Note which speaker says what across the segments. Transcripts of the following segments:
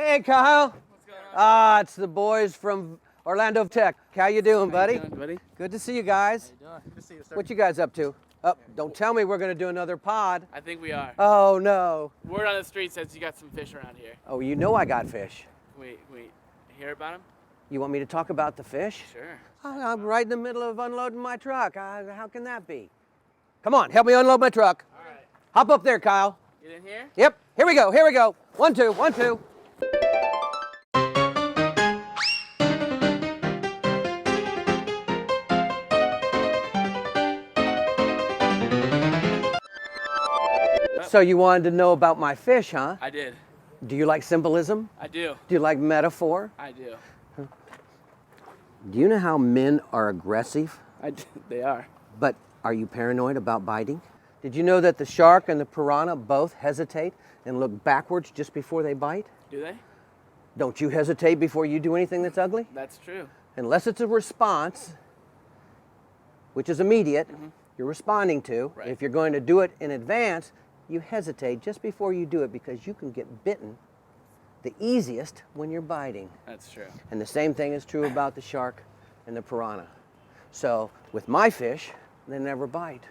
Speaker 1: Hey, Kyle.
Speaker 2: What's going on?
Speaker 1: It's the boys from Orlando Tech. How you doing, buddy?
Speaker 2: How you doing, buddy?
Speaker 1: Good to see you guys.
Speaker 2: How you doing? Good to see you, sir.
Speaker 1: What you guys up to? Oh, don't tell me we're going to do another pod.
Speaker 2: I think we are.
Speaker 1: Oh, no.
Speaker 2: Word on the street says you got some fish around here.
Speaker 1: Oh, you know I got fish.
Speaker 2: Wait. Hear about them?
Speaker 1: You want me to talk about the fish?
Speaker 2: Sure.
Speaker 1: I'm right in the middle of unloading my truck. How can that be? Come on, help me unload my truck.
Speaker 2: All right.
Speaker 1: Hop up there, Kyle.
Speaker 2: Get in here?
Speaker 1: Yep, here we go. 1, 2, 1, 2. So you wanted to know about my fish, huh?
Speaker 2: I did.
Speaker 1: Do you like symbolism?
Speaker 2: I do.
Speaker 1: Do you like metaphor?
Speaker 2: I do.
Speaker 1: Do you know how men are aggressive?
Speaker 2: They are.
Speaker 1: But are you paranoid about biting? Did you know that the shark and the piranha both hesitate and look backwards just before they bite?
Speaker 2: Do they?
Speaker 1: Don't you hesitate before you do anything that's ugly?
Speaker 2: That's true.
Speaker 1: Unless it's a response, which is immediate, you're responding to.
Speaker 2: Right.
Speaker 1: If you're going to do it in advance, you hesitate just before you do it because you can get bitten the easiest when you're biting.
Speaker 2: That's true.
Speaker 1: And the same thing is true about the shark and the piranha. So with my fish, they never bite.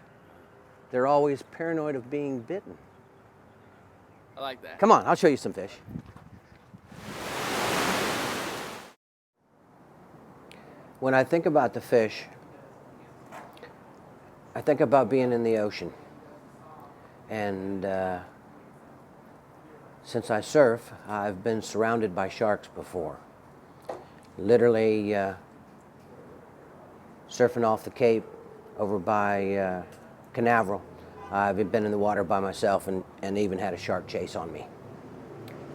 Speaker 1: They're always paranoid of being bitten.
Speaker 2: I like that.
Speaker 1: Come on, I'll show you some fish. When I think about the fish, I think about being in the ocean. And since I surf, I've been surrounded by sharks before. Literally surfing off the Cape over by Canaveral. I've been in the water by myself and even had a shark chase on me.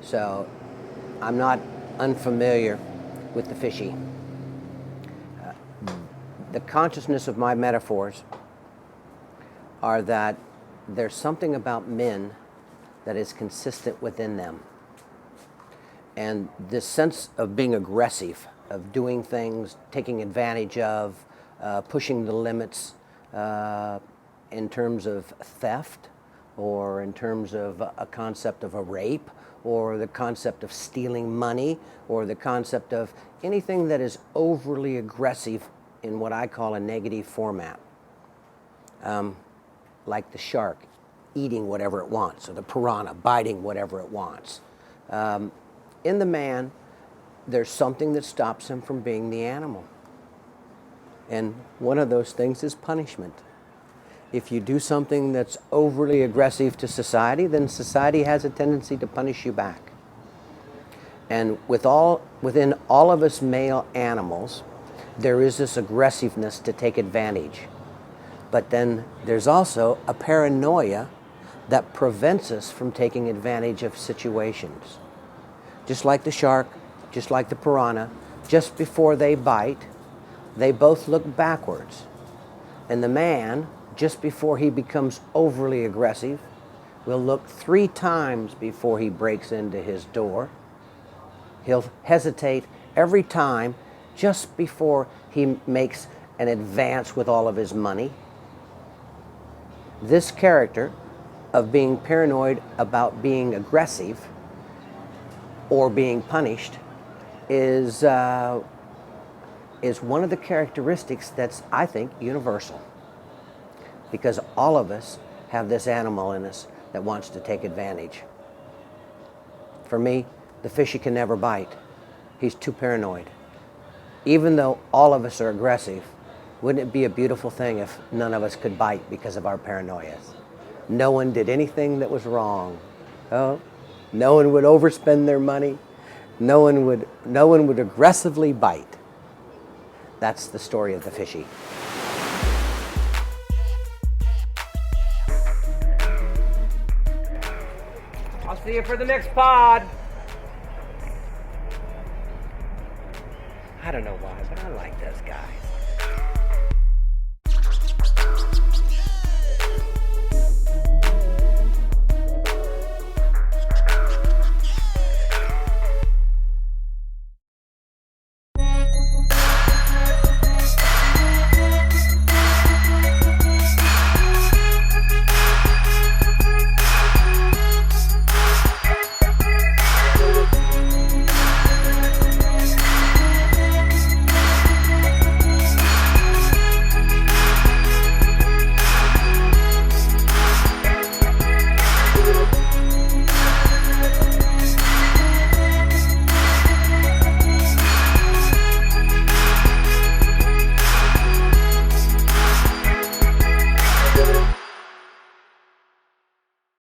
Speaker 1: So I'm not unfamiliar with the fishy. The consciousness of my metaphors are that there's something about men that is consistent within them. And this sense of being aggressive, of doing things, taking advantage of, pushing the limits in terms of theft, or in terms of a concept of a rape, or the concept of stealing money, or the concept of anything that is overly aggressive in what I call a negative format. Like the shark eating whatever it wants, or the piranha biting whatever it wants. In the man, there's something that stops him from being the animal. And one of those things is punishment. If you do something that's overly aggressive to society, then society has a tendency to punish you back. And within all of us male animals, there is this aggressiveness to take advantage. But then there's also a paranoia that prevents us from taking advantage of situations. Just like the shark, just like the piranha, just before they bite, they both look backwards. And the man, just before he becomes overly aggressive, will look 3 times before he breaks into his door. He'll hesitate every time just before he makes an advance with all of his money. This character of being paranoid about being aggressive or being punished is one of the characteristics that's, I think, universal. Because all of us have this animal in us that wants to take advantage. For me, the fishy can never bite. He's too paranoid. Even though all of us are aggressive, wouldn't it be a beautiful thing if none of us could bite because of our paranoias? No one did anything that was wrong. Oh, no one would overspend their money. No one would aggressively bite. That's the story of the fishy. I'll see you for the next pod. I don't know why, but I like those guys.